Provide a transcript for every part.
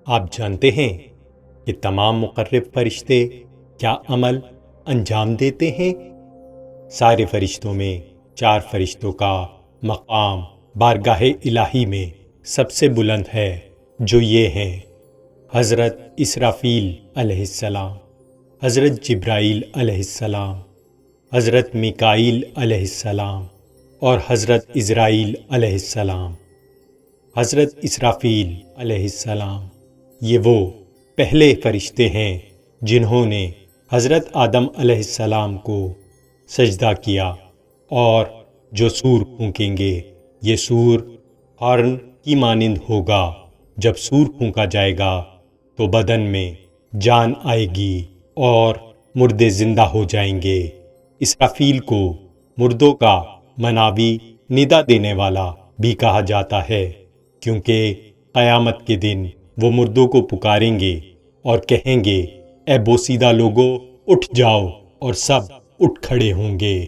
آپ جانتے ہیں کہ تمام مقرب فرشتے کیا عمل انجام دیتے ہیں؟ سارے فرشتوں میں 4 فرشتوں کا مقام بارگاہ الہی میں سب سے بلند ہے، جو یہ ہیں: حضرت اسرافیل علیہ السلام، حضرت جبرائیل علیہ السلام، حضرت میکائیل علیہ السلام اور حضرت عزرائیل علیہ السلام۔ حضرت اسرافیل علیہ السلام یہ وہ پہلے فرشتے ہیں جنہوں نے حضرت آدم علیہ السلام کو سجدہ کیا، اور جو سور پھونکیں گے یہ سور ہارن کی مانند ہوگا۔ جب سور پھونکا جائے گا تو بدن میں جان آئے گی اور مردے زندہ ہو جائیں گے۔ اسرافیل کو مردوں کا مناوی ندا دینے والا بھی کہا جاتا ہے، کیونکہ قیامت کے دن وہ مردوں کو پکاریں گے اور کہیں گے: اے بوسیدہ لوگو، اٹھ جاؤ، اور سب اٹھ کھڑے ہوں گے۔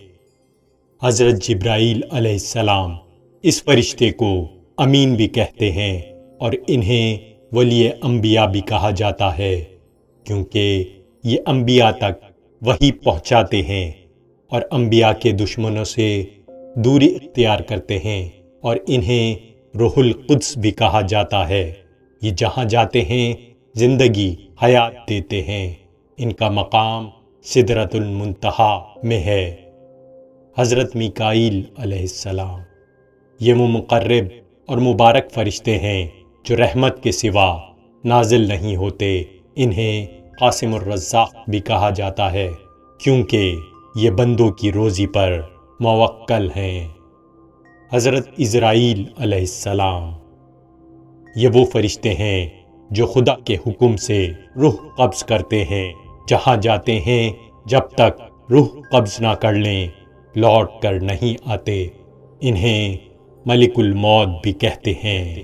حضرت جبرائیل علیہ السلام اس فرشتے کو امین بھی کہتے ہیں، اور انہیں ولی انبیاء بھی کہا جاتا ہے، کیونکہ یہ انبیاء تک وحی پہنچاتے ہیں اور انبیاء کے دشمنوں سے دوری اختیار کرتے ہیں، اور انہیں روح القدس بھی کہا جاتا ہے۔ یہ جہاں جاتے ہیں زندگی حیات دیتے ہیں۔ ان کا مقام سدرۃ المنتہی میں ہے۔ حضرت میکائیل علیہ السلام یہ وہ مقرب اور مبارک فرشتے ہیں جو رحمت کے سوا نازل نہیں ہوتے۔ انہیں قاسم الرزاق بھی کہا جاتا ہے، کیونکہ یہ بندوں کی روزی پر موکل ہیں۔ حضرت عزرائیل علیہ السلام یہ وہ فرشتے ہیں جو خدا کے حکم سے روح قبض کرتے ہیں۔ جہاں جاتے ہیں جب تک روح قبض نہ کر لیں لوٹ کر نہیں آتے۔ انہیں ملک الموت بھی کہتے ہیں۔